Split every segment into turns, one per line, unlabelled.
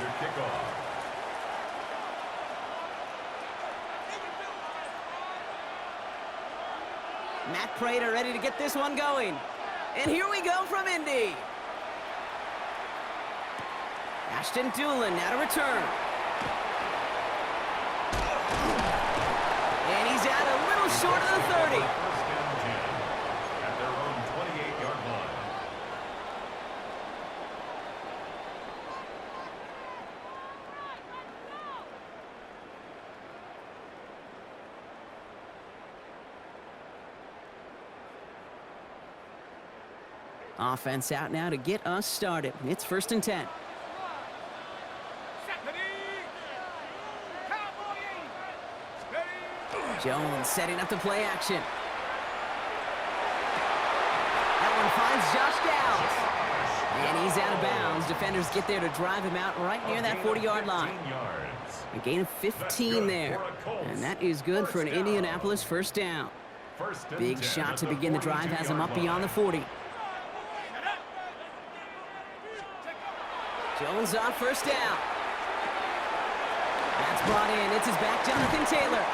your kickoff.
Matt Prater ready to get this one going. And here we go from Indy. Ashton Doolin now to return. And he's out a little short of the 30.
First down 10 at their own 28-yard line.
Offense out now to get us started. It's 1st and 10. Jones setting up the play action. That one finds Josh Downs. And he's out of bounds. Defenders get there to drive him out right near that 40-yard line. A gain of 15 there. And that is good for an Indianapolis first down. Big shot to begin the drive has him up beyond the 40. Jones on first down. That's brought in. It's his back, Jonathan Taylor.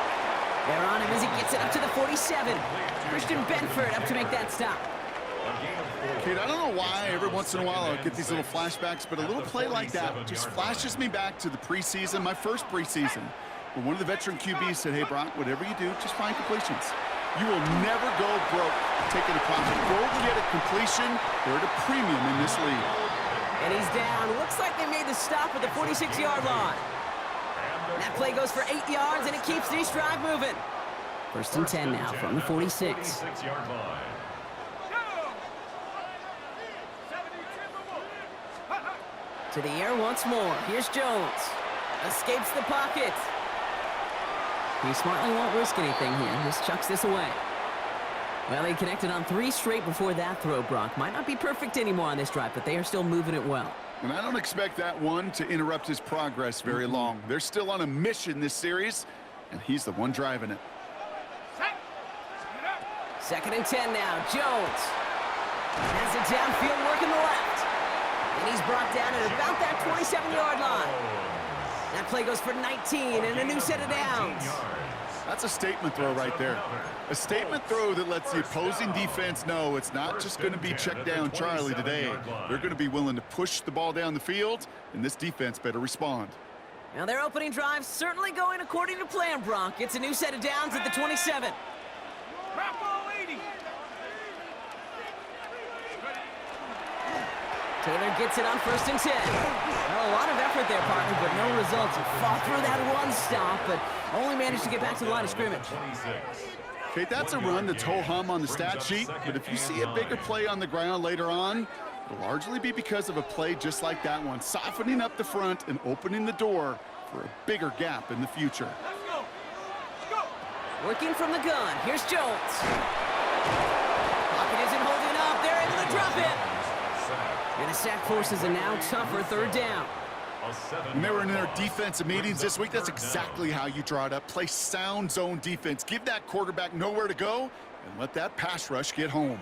They're on him as he gets it up to the 47. Christian Benford up to make that stop.
Kate, I don't know why every once in a while I get these little flashbacks, but a little play like that just flashes me back to the preseason, my first preseason, where one of the veteran QBs said, hey, Brock, whatever you do, just find completions. You will never go broke taking a profit. Go get a completion. They're at a premium in this league.
And he's down. Looks like they made the stop at the 46-yard line. That play goes for 8 yards, and it keeps this drive moving. 1st and 10 now from the 46. To the air once more. Here's Jones. Escapes the pocket. He smartly won't risk anything here. Just chucks this away. Well, they connected on 3 straight before that throw, Brock. Might not be perfect anymore on this drive, but they are still moving it well.
And I don't expect that one to interrupt his progress very long. They're still on a mission this series, and he's the one driving it.
2nd and 10 now. Jones has it downfield working the left. And he's brought down at about that 27-yard line. That play goes for 19 and a new set of downs.
That's a statement throw right there. A statement throw that lets the opposing defense know it's not just going to be check down Charlie today. They're going to be willing to push the ball down the field, and this defense better respond.
Now their opening drive certainly going according to plan, Brock. It's a new set of downs at the 27. Taylor gets it on 1st and 10. Well, a lot of effort there, partner, but no results. He fought through that one stop, but only managed to get back to the line of scrimmage.
Okay, that's a run that's ho-hum on the stat sheet, but if you see a bigger play on the ground later on, it'll largely be because of a play just like that one, softening up the front and opening the door for a bigger gap in the future.
Working from the gun, here's Jones. Pocket isn't holding up, they're able to drop it. And the sack forces a now tougher 3rd down.
When they were in their defensive meetings this week, that's exactly how you draw it up. Play sound zone defense. Give that quarterback nowhere to go and let that pass rush get home.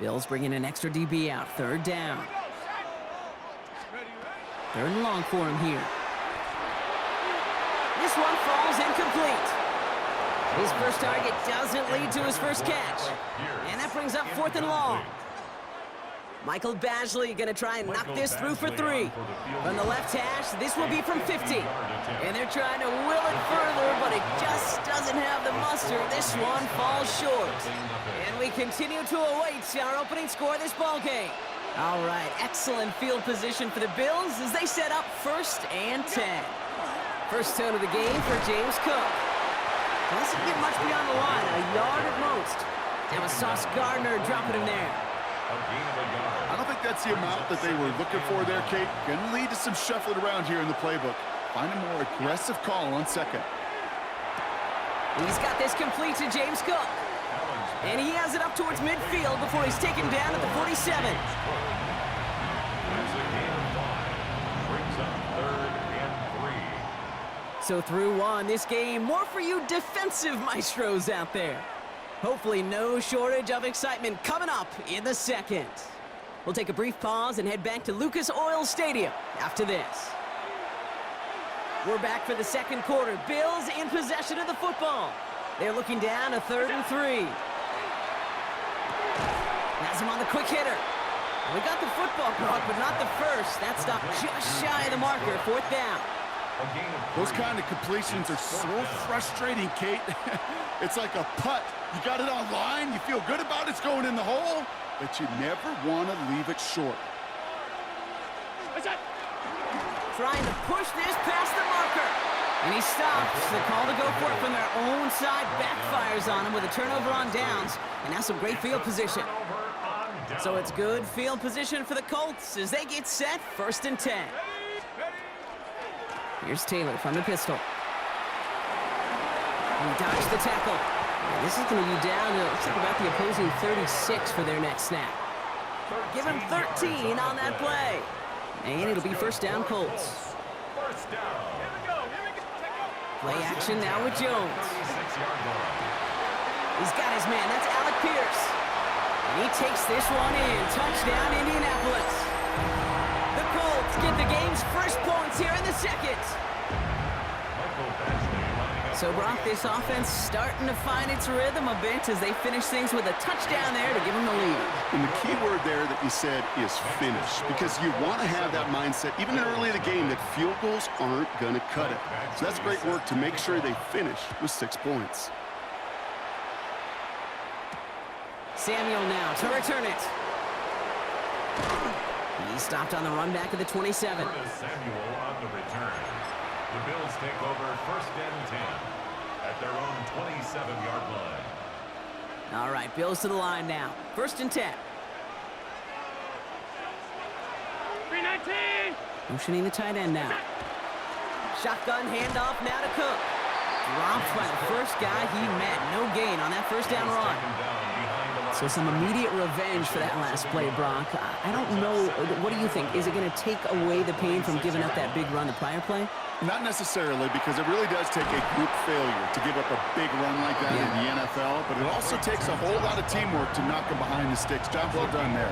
Bills bringing an extra DB out. 3rd down. 3rd and long for him here. This one falls incomplete. His first target doesn't lead to his first catch. And that brings up 4th and long. Michael Badgley going to try and knock this through for 3. From the left hash, this will be from 50. And they're trying to will it further, but it just doesn't have the muster. This one falls short. And we continue to await our opening score of this ballgame. All right, excellent field position for the Bills as they set up 1st and 10. First tone of the game for James Cook. Doesn't get much beyond the line, a yard at most. That was Sauce Gardner dropping him there.
I don't think that's the amount that they were looking for there, Kate. Going to lead to some shuffling around here in the playbook. Find a more aggressive call on 2nd.
He's got this complete to James Cook. And he has it up towards midfield before he's taken down at the 47. So through one, this game, more for you defensive maestros out there. Hopefully no shortage of excitement coming up in the 2nd. We'll take a brief pause and head back to Lucas Oil Stadium after this. We're back for the second quarter. Bills in possession of the football. They're looking down a 3rd and 3. Has him on the quick hitter. We got the football, Brock, but not the first. That stopped just shy of the marker. 4th down.
Those kind of completions are so frustrating, Kate. It's like a putt. You got it on line, you feel good about it's going in the hole, but you never want to leave it short.
Trying to push this past the marker. And he stops. The call to go for it from their own side backfires on him with a turnover on downs. And now some great field position. So it's good field position for the Colts as they get set 1st and 10. Here's Taylor from the pistol. He dodged the tackle. And this is going to be down to, looks like about the opposing 36 for their next snap. Give him 13 on that play. And it'll be 1st down Colts. Play action now with Jones. He's got his man. That's Alec Pierce. And he takes this one in. Touchdown, Indianapolis. The Colts get the game's first points here in the second. So, Brock, this offense starting to find its rhythm a bit as they finish things with a touchdown there to give them the lead.
And the key word there that you said is finish, because you want to have that mindset, even early in the game, that field goals aren't going to cut it. So that's great work to make sure they finish with 6 points.
Samuel now to return it. He stopped on the run back of the 27.
Samuel on the return. The Bills take over 1st and 10 at their own 27-yard line.
All right, Bills to the line now. 1st and 10.
319.
Motioning the tight end now. Shotgun handoff now to Cook. Dropped by the first guy he met. No gain on that 1st down run. So some immediate revenge for that last play, Brock. I don't know. What do you think? Is it going to take away the pain from giving up that big run the prior play?
Not necessarily, because it really does take a group failure to give up a big run like that in the NFL, but it also takes a whole lot of teamwork to knock him behind the sticks. Job well done there.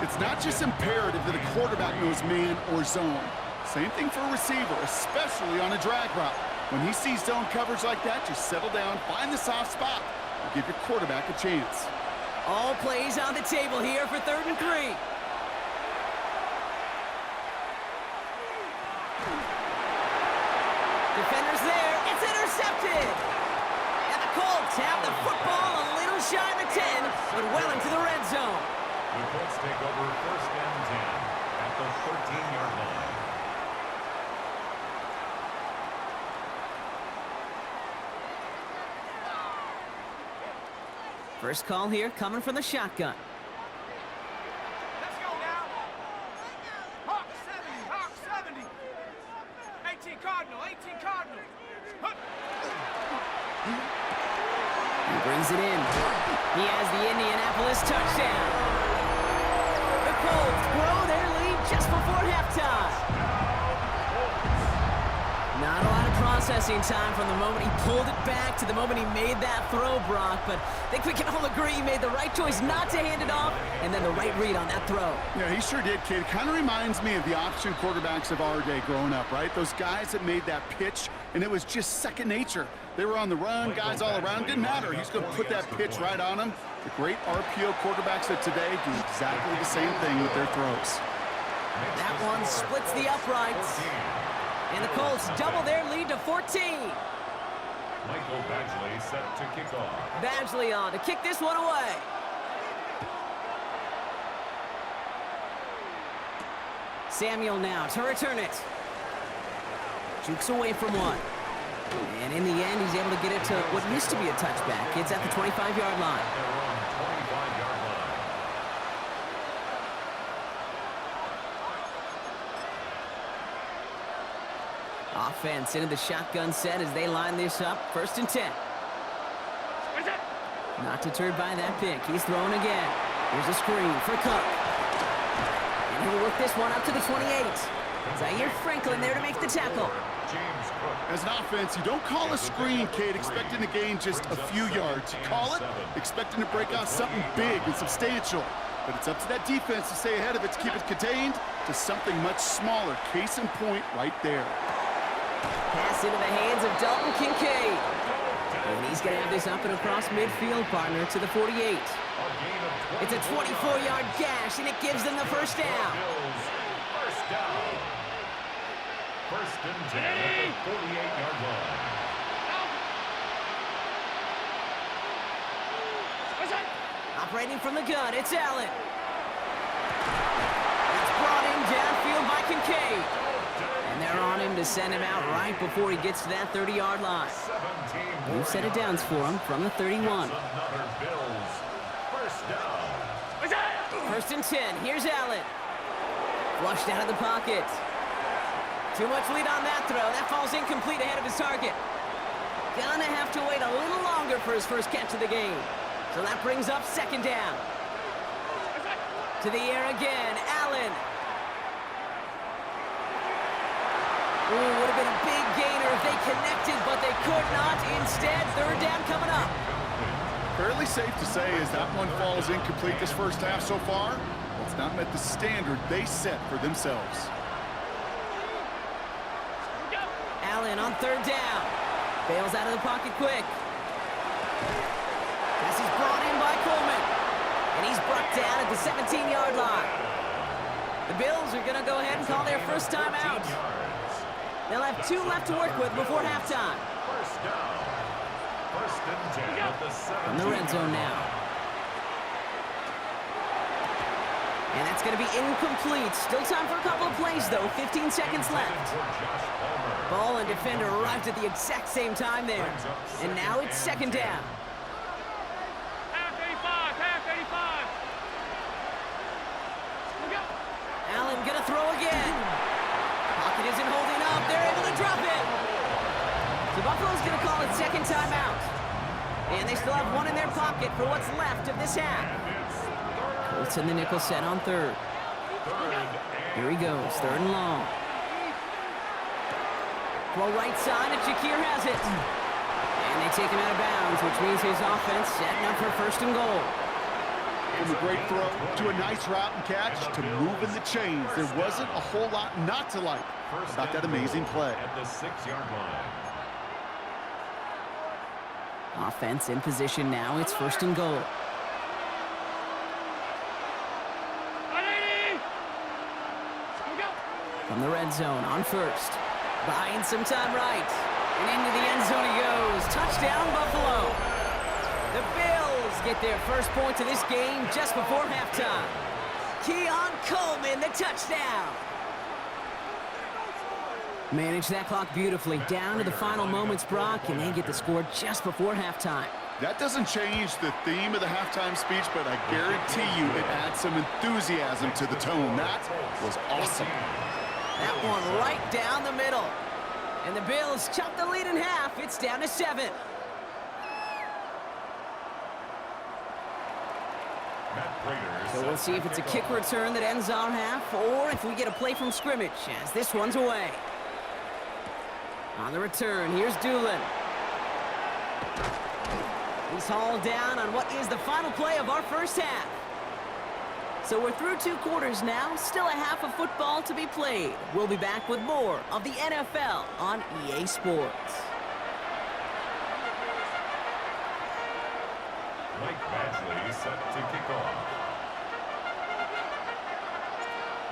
It's not just imperative that a quarterback knows man or zone. Same thing for a receiver, especially on a drag route. When he sees zone coverage like that, just settle down, find the soft spot, and give your quarterback a chance.
All plays on the table here for 3rd and 3. Defenders there. It's intercepted. And the Colts have the football a little shy of the 10, but well into the red zone.
The Colts take over 1st and 10 at the 13-yard line.
First call here coming from the shotgun.
Let's go now. Hawk 70. 18 Cardinal.
He brings it in. He has the Indianapolis touchdown. The Colts grow their lead just before halftime. Not a lot of processing time from the moment he pulled it back to the moment he made that throw, Brock. But I think we can all agree he made the right choice not to hand it off, and then the right read on that throw.
Yeah, he sure did, kid. Kind of reminds me of the option quarterbacks of our day growing up, right? Those guys that made that pitch, and it was just second nature. They were on the run, guys all around. Didn't matter. He's going to put that pitch right on them. The great RPO quarterbacks of today do exactly the same thing with their throws.
That one splits the uprights. And the Colts double their lead to 14.
Michael Badgley set to kick off.
Badgley on to kick this one away. Samuel now to return it. Jukes away from one. And in the end, he's able to get it to what used to be a touchback. It's at the 25-yard line. Offense into the shotgun set as they line this up. 1st and 10. Not deterred by that pick. He's throwing again. Here's a screen for Cook. And he'll work this one up to the 28. Zaire Franklin there to make the tackle.
As an offense, you don't call a screen, Kate, expecting to gain just a few yards. You call it expecting to break out something big and substantial. But it's up to that defense to stay ahead of it, to keep it contained to something much smaller. Case in point right there.
Pass into the hands of Dalton Kincaid. And he's going to have this up and across midfield, partner, to the 48. It's a 24-yard gash, and it gives them the first down.
First down. First and 10 at the 48-yard line.
Operating from the gun, it's Allen. It's brought in downfield by Kincaid. And they're on him to send him out right before he gets to that 30-yard line. New set of downs for him from the 31.
First down.
First and 10, here's Allen. Flushed out of the pocket. Too much lead on that throw. That falls incomplete ahead of his target. Gonna have to wait a little longer for his first catch of the game. So that brings up second down. To the air again, Allen. Ooh, would have been a big gainer if they connected, but they could not. Instead, third down coming up.
Fairly safe to say as that one falls incomplete this first half so far, it's not met the standard they set for themselves.
Allen on third down. Bails out of the pocket quick. Pass is brought in by Coleman. And he's brought down at the 17-yard line. The Bills are going to go ahead and call their first time out. They'll have 2 left to work with before halftime.
First down. First and 10 at the 7.
From the red zone now. And that's going to be incomplete. Still time for a couple of plays, though. 15 seconds left. Ball and defender arrived at the exact same time there. And now it's second down.
Half 85, half 85.
Allen going to throw again. Pocket isn't holding up. They're able to drop it. So Buffalo's going to call it second timeout. And they still have one in their pocket for what's left of this half. Colts in the nickel set on third. Here he goes, third and long. Throw right side, and Shakir has it. And they take him out of bounds, which means his offense setting up for first and goal.
From a great throw to a nice route and catch to moving the chains. There wasn't a whole lot not to like about that amazing play.
At the 6-yard line.
Offense in position now. It's first and goal. From the red zone on first. Buying some time right. And into the end zone he goes. Touchdown, Buffalo. The Bills get their first points of this game just before halftime. Keon Coleman, the touchdown. Manage that clock beautifully. Down to the final moments, Brock, and they get the score just before halftime.
That doesn't change the theme of the halftime speech, but I guarantee you it adds some enthusiasm to the tone. That was awesome.
That one right down the middle. And the Bills chop the lead in half. It's down to 7. So we'll see if it's a kick return that ends our half, or if we get a play from scrimmage, as this one's away. On the return, here's Doolin. He's hauled down on what is the final play of our first half. So we're through 2 quarters now, still a half of football to be played. We'll be back with more of the NFL on EA Sports.
Mike Badgley set to kick off.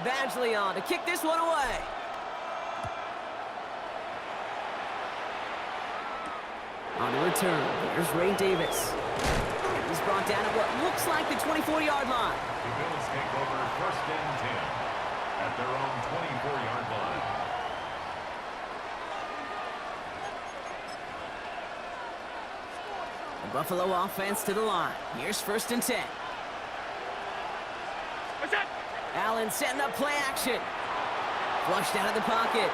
Badgley on to kick this one away. On the return, here's Ray Davis. He's brought down at what looks like the 24-yard line.
The Bills take over first and 10 at their own 24-yard line.
The Buffalo offense to the line. Here's first and 10. Allen setting up play action. Flushed out of the pocket.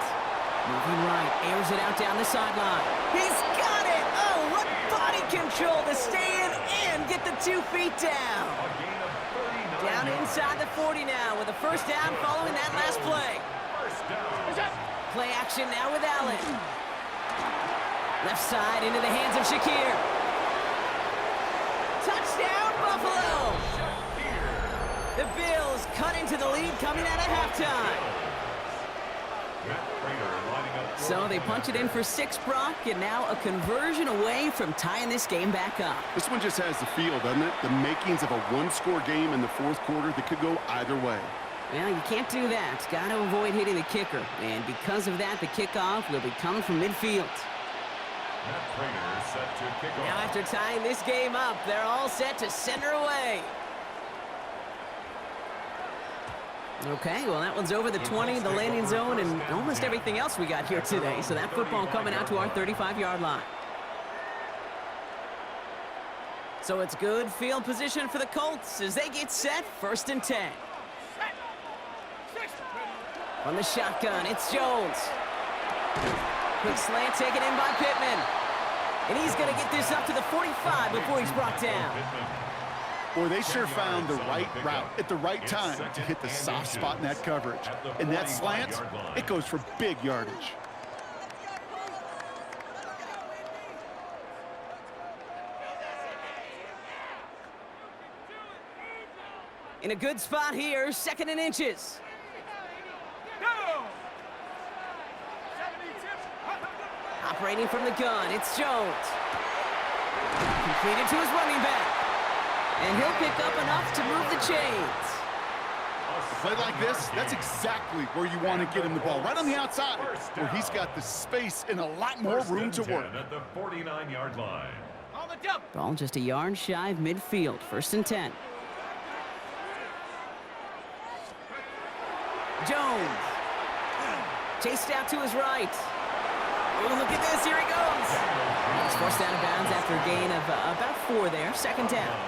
Moving right, airs it out down the sideline. He's got it! Oh, what body control to stay in and get the 2 feet down. Down inside the 40 now with a first down following that last play. Play action now with Allen. Left side into the hands of Shakir. Touchdown, Buffalo! The Bills cut into the lead coming out of halftime. So they punch it in for 6, Brock, and now a conversion away from tying this game back up.
This one just has the feel, doesn't it? The makings of a one-score game in the fourth quarter that could go either way.
Well, you can't do that. Got to avoid hitting the kicker. And because of that, the kickoff will be coming from midfield.
Set to kick off.
Now after tying this game up, they're all set to center away. Okay, well, that one's over the 20, the landing zone, and almost everything else we got here today. So that football coming out to our 35-yard line. So it's good field position for the Colts as they get set, 1st and 10. On the shotgun, it's Jones. Quick slant taken in by Pittman. And he's going to get this up to the 45 before he's brought down.
Boy, they sure found the right route at the right time to hit the soft spot in that coverage. And that slant, it goes for big yardage.
In a good spot here, 2nd and inches. Operating from the gun, it's Jones. Completed to his running back. And he'll pick up enough to move the chains.
A play like this, that's exactly where you want to get him the ball, right on the outside, where he's got the space and a lot more room to work.
At the 49-yard line.
Ball just a yard shy of midfield, 1st and 10. Jones. Chased out to his right. Oh, look at this, here he goes. He's forced out of bounds after a gain of about 4 there, 2nd down.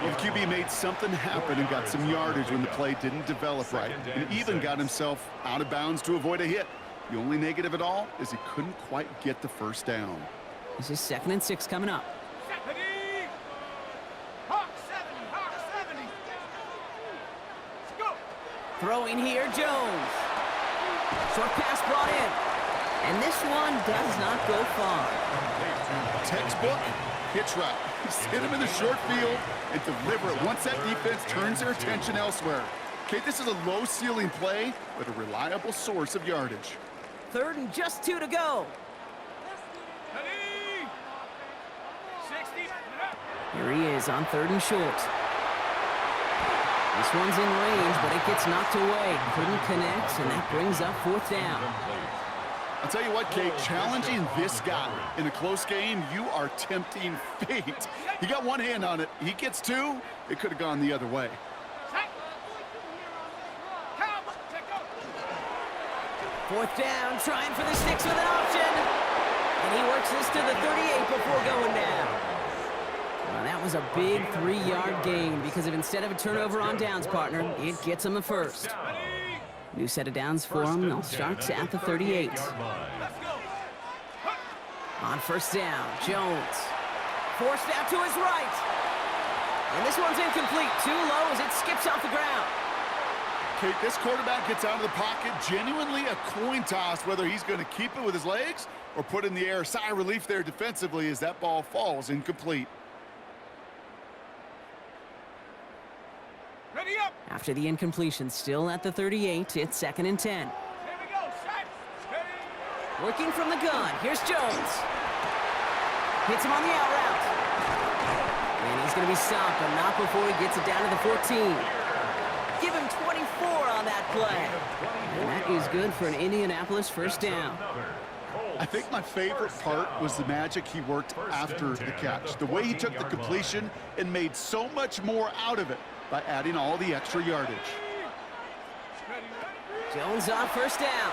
Well, the QB made something happen and got some yardage when the play didn't develop right, and even got himself out of bounds to avoid a hit. The only negative at all is he couldn't quite get the 1st down.
This is 2nd and 6 coming up. Throwing here, Jones. Short pass brought in. And this one does not go far.
Textbook hitch route. Just hit him in the short field and deliver it once that defense turns their attention elsewhere. Okay, this is a low-ceiling play, but a reliable source of yardage.
3rd and just 2 to go. Here he is on 3rd and short. This one's in range, but it gets knocked away. Couldn't connect, and that brings up 4th down.
I'll tell you what, Kate, challenging this guy in a close game, you are tempting fate. He got one hand on it. He gets 2, it could have gone the other way.
4th down, trying for the sticks with an option. And he works this to the 38 before going down. Well, that was a big 3-yard gain because of instead of a turnover on downs, partner, it gets him the 1st. New set of downs for him. They'll start at the 38. On 1st down, Jones. Forced out to his right. And this one's incomplete. Too low as it skips off the ground.
Kate, this quarterback gets out of the pocket, genuinely a coin toss whether he's going to keep it with his legs or put it in the air. Sigh of relief there defensively as that ball falls incomplete.
After the incompletion, still at the 38, it's 2nd and 10. Working from the gun, here's Jones. Hits him on the out route. And he's going to be stopped, but not before he gets it down to the 14. Give him 24 on that play. And that is good for an Indianapolis 1st down.
I think my favorite part was the magic he worked after the catch. The way he took the completion and made so much more out of it by adding all the extra yardage.
Jones on 1st down.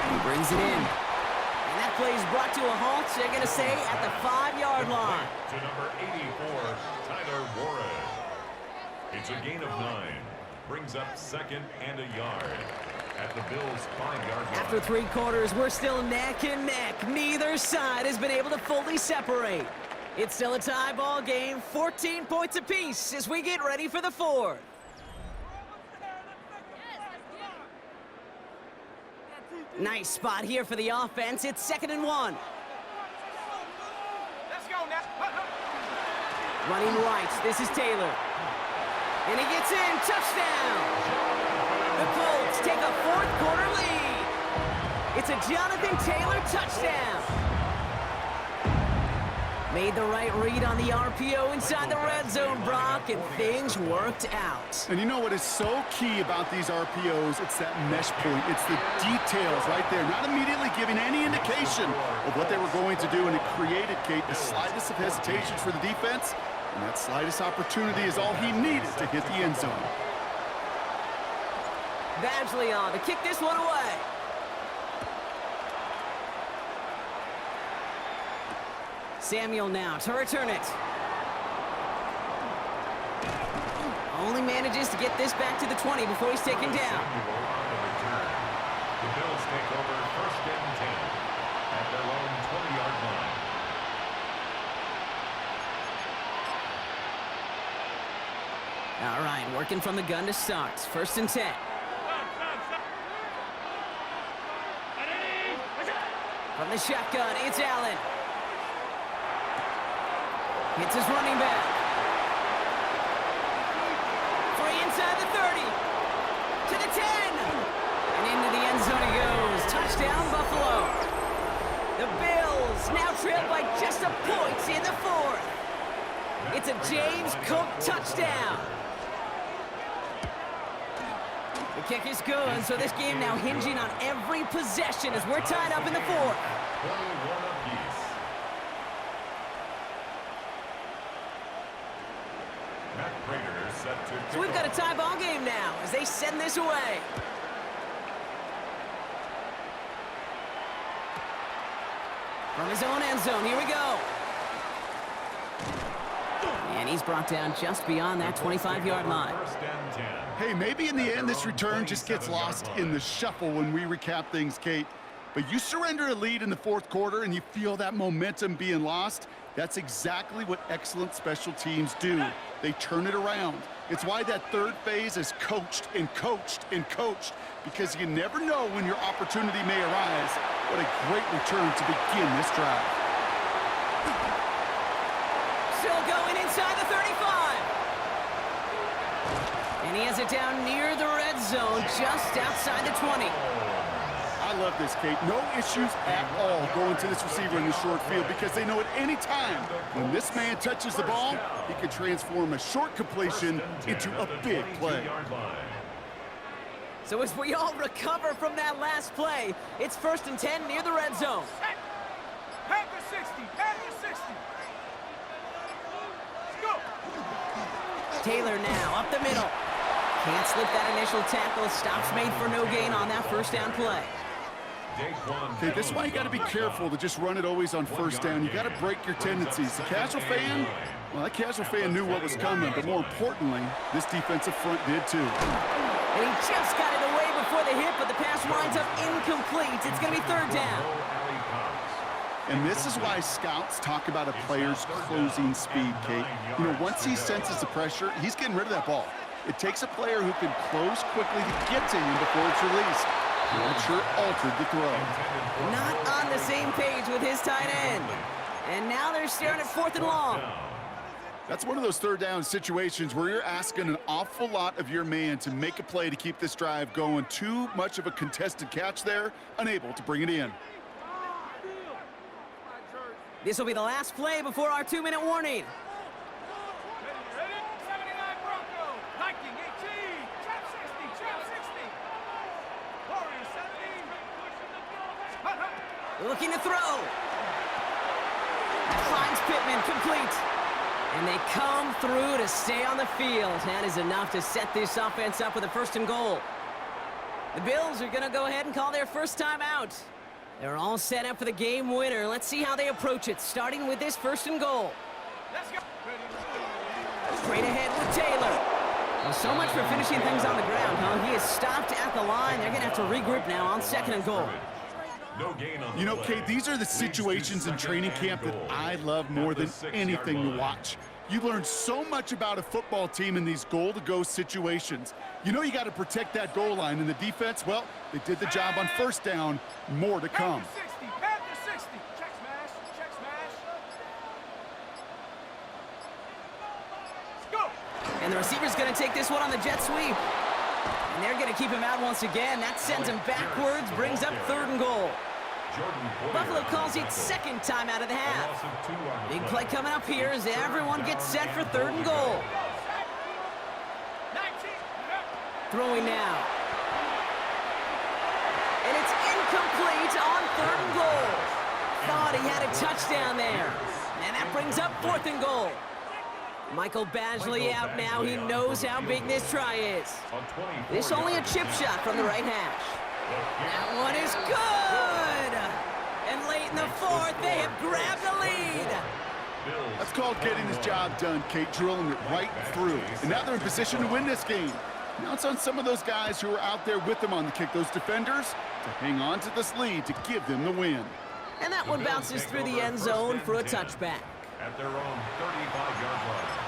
And he brings it in. And that play is brought to a halt, so they're going to say at the 5-yard line.
To number 84, Tyler Warren. It's a gain of 9. Brings up 2nd and a yard. At the Bills' 5-yard line.
After 3 quarters, we're still neck and neck. Neither side has been able to fully separate. It's still a tie ball game, 14 points apiece as we get ready for the 4th. Nice spot here for the offense. It's 2nd and 1.
Let's go now.
Running right, this is Taylor. And he gets in, touchdown! The Colts take a 4th quarter lead. It's a Jonathan Taylor touchdown. Made the right read on the RPO inside the red zone, Brock, and things worked out.
And you know what is so key about these RPOs? It's that mesh point. It's the details right there. Not immediately giving any indication of what they were going to do, and it created, Kate, the slightest of hesitations for the defense, and that slightest opportunity is all he needed to hit the end zone.
Badgley on to kick this one away. Samuel now to return it. Only manages to get this back to the 20 before he's taken down.
The Bills take over 1st and 10 at their own 20-yard line.
All right, working from the gun to start. 1st and 10. From the shotgun, it's Allen. Hits his running back. Free inside the 30. To the 10. And into the end zone he goes. Touchdown, Buffalo. The Bills now trail by just a point in the 4th. It's a James Cook touchdown. The kick is good, so this game now hinging on every possession as we're tied up in the 4th.
21 apiece.
So we've got a tie ball game now as they send this away. From his own end zone, here we go. And he's brought down just beyond that 25-yard line.
Hey, maybe in the end this return just gets lost in the shuffle when we recap things, Kate. But you surrender a lead in the 4th quarter and you feel that momentum being lost. That's exactly what excellent special teams do. They turn it around. It's why that 3rd phase is coached and coached and coached, because you never know when your opportunity may arise. What a great return to begin this drive.
Still going inside the 35. And he has it down near the red zone, just outside the 20.
I love this, Kate. No issues at all going to this receiver in the short field, because they know at any time when this man touches the ball, he can transform a short completion into a big play.
So as we all recover from that last play, it's 1st and 10 near the red zone.
Pack the 60, pack the 60. Let's go.
Taylor now up the middle. Can't slip that initial tackle. Stops made for no gain on that 1st down play.
Okay, this is why you got to be careful to just run it always on 1st down. You got to break your tendencies. The casual fan, well, that casual fan knew what was coming, but more importantly, this defensive front did too.
And he just got it away before the hit, but the pass winds up incomplete. It's going to be 3rd down.
And this is why scouts talk about a player's closing speed, Kate. You know, once he senses the pressure, he's getting rid of that ball. It takes a player who can close quickly to get to him before it's released. That sure altered the throw.
Not on the same page with his tight end. And now they're staring at 4th and long.
That's one of those 3rd down situations where you're asking an awful lot of your man to make a play to keep this drive going. Too much of a contested catch there, unable to bring it in.
This will be the last play before our 2-minute warning. Looking to throw. Finds Pittman, complete. And they come through to stay on the field. That is enough to set this offense up with a 1st and goal. The Bills are going to go ahead and call their first time out. They're all set up for the game winner. Let's see how they approach it, starting with this 1st and goal.
Let's go.
Straight ahead with Taylor. Well, so much for finishing things on the ground, huh? He is stopped at the line. They're going to have to regroup now on 2nd and goal.
You know, Kate, these are the situations in training camp that I love more than anything to watch. You learn so much about a football team in these goal-to-go situations. You know you got to protect that goal line, and the defense, well, they did the job on 1st down. More to come.
Pack the 60. Check smash, check smash. Let's go.
And the receiver's going to take this one on the jet sweep. And they're going to keep him out once again. That sends him backwards, brings up 3rd and goal. Buffalo calls it 2nd time out of the half. Big play coming up here as everyone gets set for 3rd and goal. Throwing now. And it's incomplete on 3rd and goal. Thought he had a touchdown there. And that brings up 4th and goal. Michael Badgley out now. He knows how big this try is. This only a chip shot from the right hash. That one is good. And late in the 4th, they have grabbed the lead.
That's called getting his job done, Kate, drilling it right through. And now they're in position to win this game. Now it's on some of those guys who are out there with them on the kick, those defenders, to hang on to this lead to give them the win.
And that one bounces through the end zone for a touchback.
At their own 35-yard line.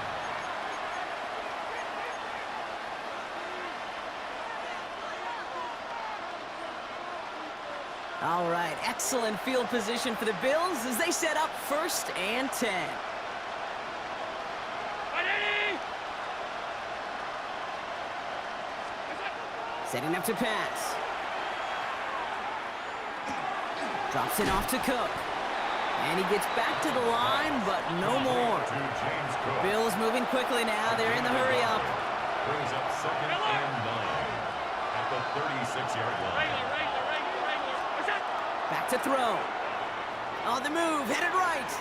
All right, excellent field position for the Bills as they set up 1st and 10. Setting up to pass. Drops it off to Cook. And he gets back to the line, but no more. Bills moving quickly now. They're in the hurry up.
Brings up 2nd and 9 at the 36-yard line.
Back to throw. On the move, headed right.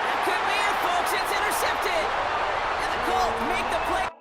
That could be it, folks. It's intercepted. And the Colts make the play.